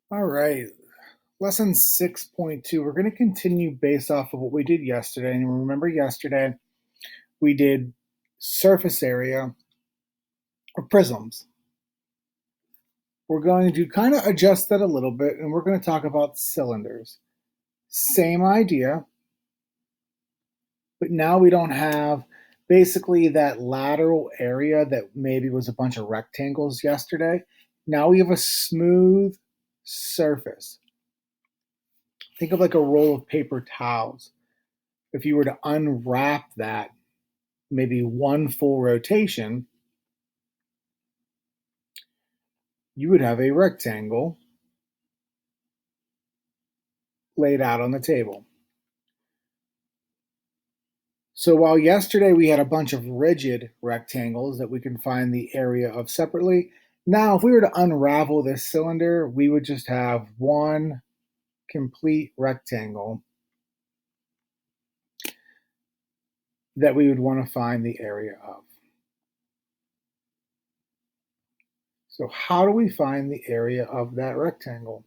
All right. Lesson 6.2. We're going to continue based off of what we did yesterday. And remember, yesterday we did surface area of prisms. We're going to kind of adjust that a little bit, and we're going to talk about cylinders. Same idea, but now we don't have basically that lateral area that maybe was a bunch of rectangles yesterday. Now we have a smooth surface. Think of like a roll of paper towels. If you were to unwrap that, maybe one full rotation, you would have a rectangle laid out on the table. So while yesterday we had a bunch of rigid rectangles that we can find the area of separately, now if we were to unravel this cylinder, we would just have one complete rectangle that we would want to find the area of. So how do we find the area of that rectangle?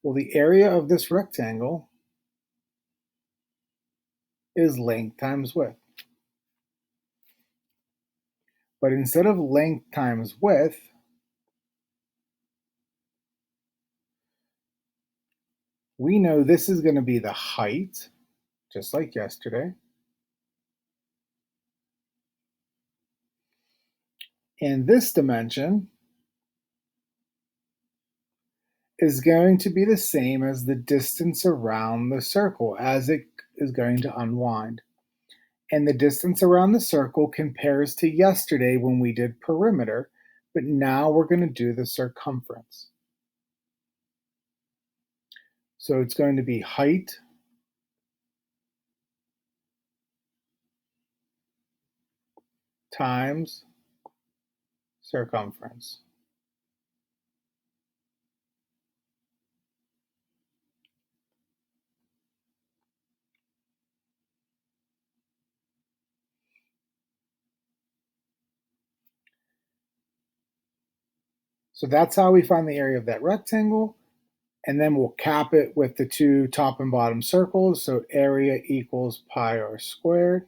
Well, the area of this rectangle is length times width. But instead of length times width, we know this is going to be the height, just like yesterday. And this dimension is going to be the same as the distance around the circle as it is going to unwind. And the distance around the circle compares to yesterday when we did perimeter, but now we're going to do the circumference. So it's going to be height times circumference. So that's how we find the area of that rectangle. And then we'll cap it with the two top and bottom circles. So area equals pi r squared.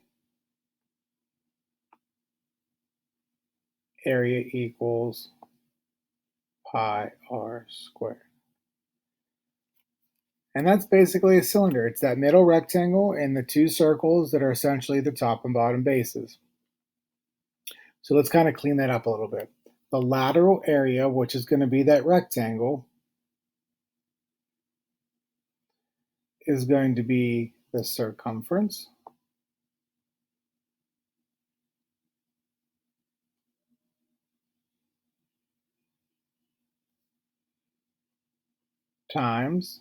Area equals pi r squared. And that's basically a cylinder. It's that middle rectangle and the two circles that are essentially the top and bottom bases. So let's kind of clean that up a little bit. The lateral area, which is going to be that rectangle, is going to be the circumference times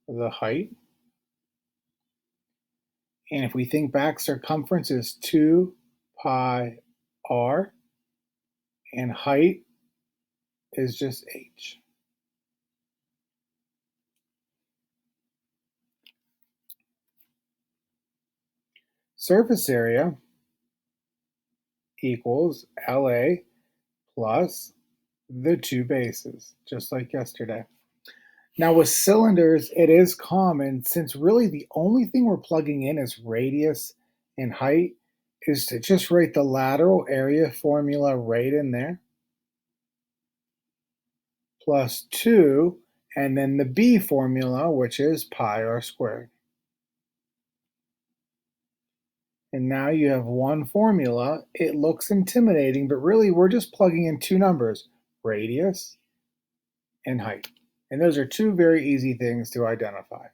the height. And if we think back, circumference is 2 pi r, and height is just h. Surface area equals LA plus the two bases, just like yesterday. Now with cylinders, it is common, since really the only thing we're plugging in is radius and height, is to just write the lateral area formula right in there, plus 2, and then the B formula, which is pi r squared. And now you have one formula. It looks intimidating, but really we're just plugging in two numbers, radius and height. And those are two very easy things to identify.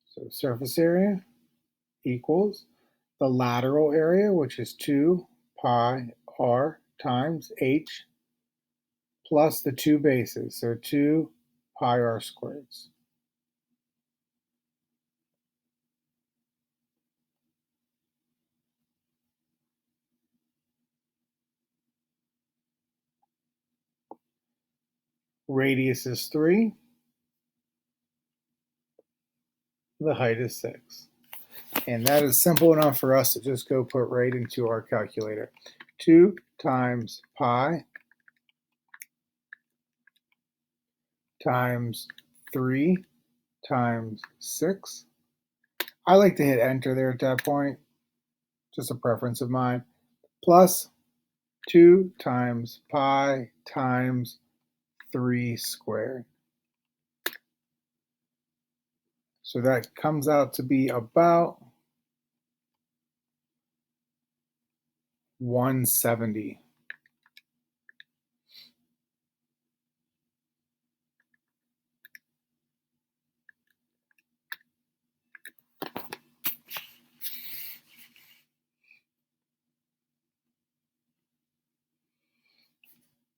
So surface area equals the lateral area, which is 2 pi r times h, plus the two bases, so 2 pi r squareds. Radius is 3. The height is 6. And that is simple enough for us to just go put right into our calculator. 2 times pi times 3 times 6. I like to hit enter there at that point, just a preference of mine, plus 2 times pi times 3 squared. So that comes out to be about 170.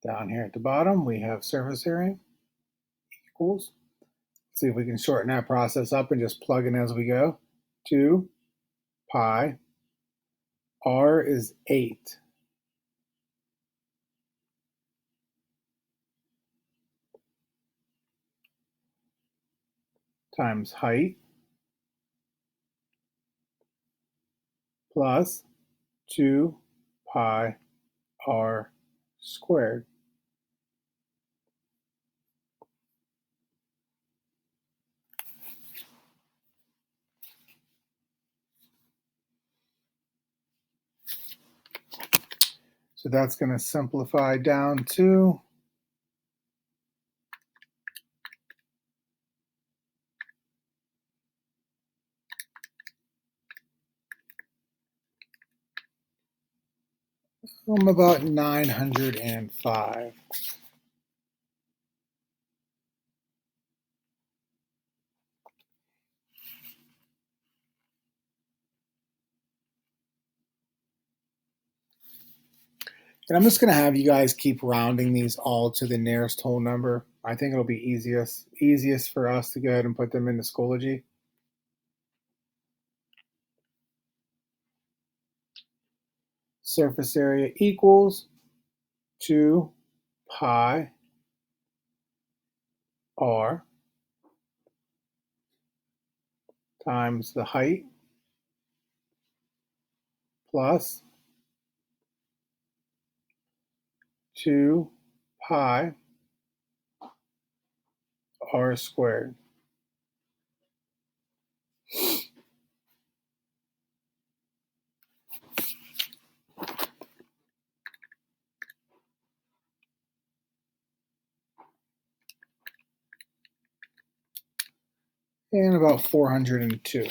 Down here at the bottom, we have surface area equals. Let's see if we can shorten that process up and just plug in as we go. 2 pi, r is 8. Times height plus 2 pi r squared. So that's going to simplify down to about 905. And I'm just going to have you guys keep rounding these all to the nearest whole number. I think it'll be easiest for us to go ahead and put them into Schoology. Surface area equals 2 pi r times the height plus 2 pi r squared. And about 402.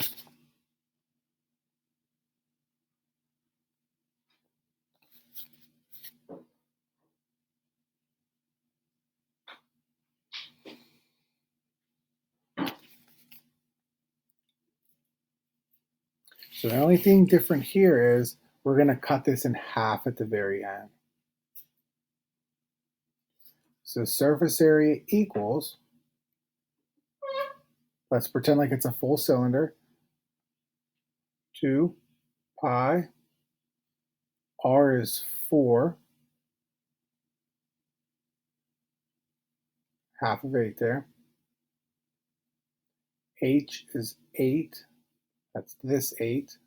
So the only thing different here is we're going to cut this in half at the very end. So surface area equals, let's pretend like it's a full cylinder, 2 pi, r is 4, half of 8 there, h is 8, that's this 8,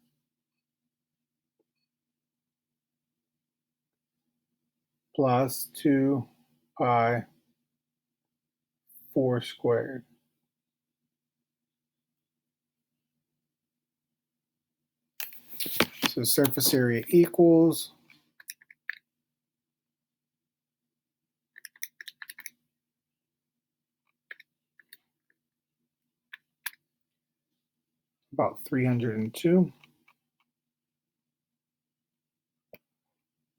plus 2 pi 4 squared. So surface area equals about 302.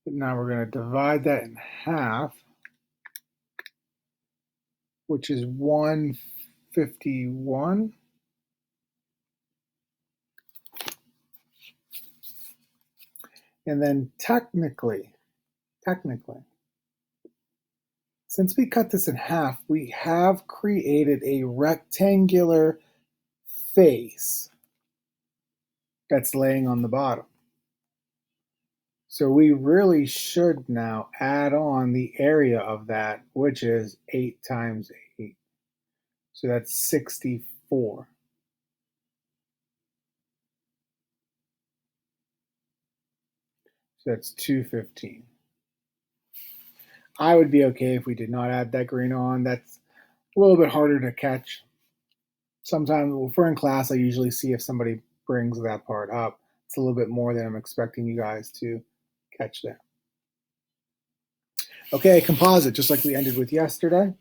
But now we're going to divide that in half, which is 151. And then technically, since we cut this in half, we have created a rectangular face that's laying on the bottom. So we really should now add on the area of that, which is 8 times 8. So that's 64. So that's 215. I would be okay if we did not add that green on. That's a little bit harder to catch. Sometimes, if we're in class, I usually see if somebody brings that part up. It's a little bit more than I'm expecting you guys to catch there. Okay, composite, just like we ended with yesterday.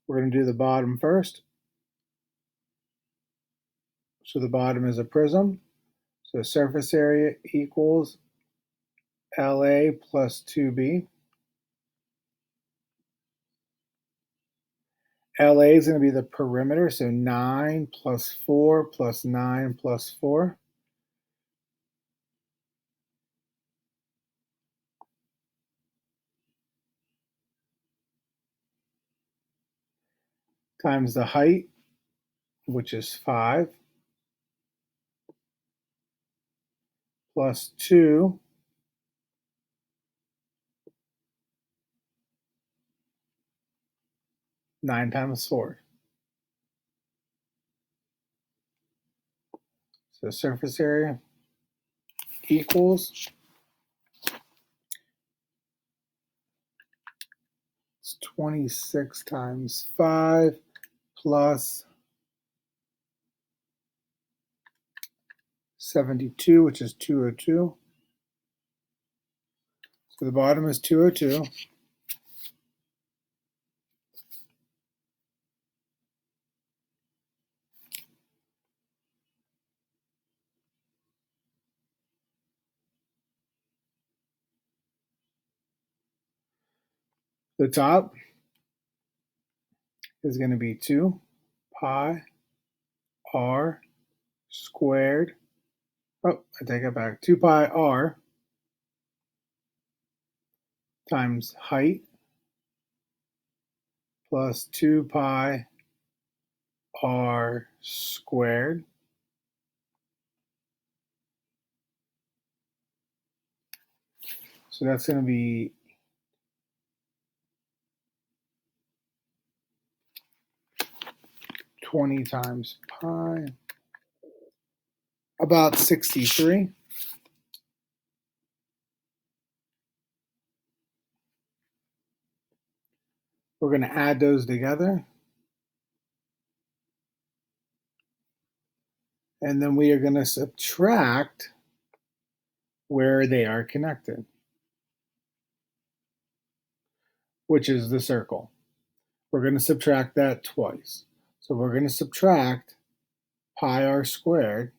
We're going to do the bottom first. So the bottom is a prism. So surface area equals LA plus 2B. LA is going to be the perimeter, so 9 plus 4 plus 9 plus 4. Times the height, which is 5, plus 2 9 times 4. So surface area equals, it's 26 times 5 plus 72, which is 202. So the bottom is 202. The top is going to be 2 pi r squared. Oh, I take it back. 2 pi r times height plus 2 pi r squared. So that's going to be 20 times pi, about 63. We're going to add those together. And then we are going to subtract where they are connected, which is the circle. We're going to subtract that twice. So we're going to subtract pi r squared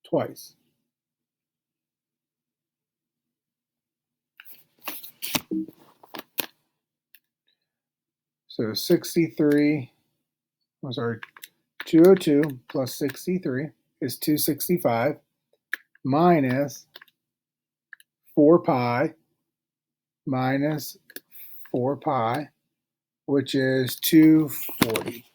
twice. So 63, I'm sorry, 202 plus 63 is 265 minus 4 pi minus 4 pi, which is 240.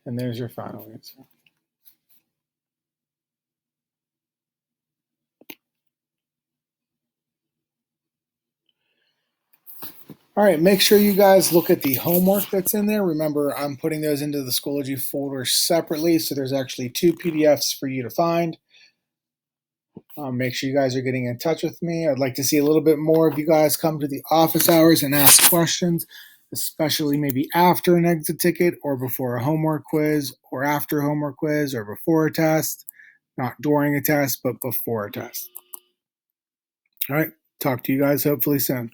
And there's your final answer. All right, make sure you guys look at the homework that's in there. Remember, I'm putting those into the Schoology folder separately, so there's actually 2 PDFs for you to find. Make sure you guys are getting in touch with me. I'd like to see a little bit more of you guys come to the office hours and ask questions, especially maybe after an exit ticket or before a homework quiz or after a homework quiz or before a test. Not during a test, but before a test. All right, talk to you guys hopefully soon.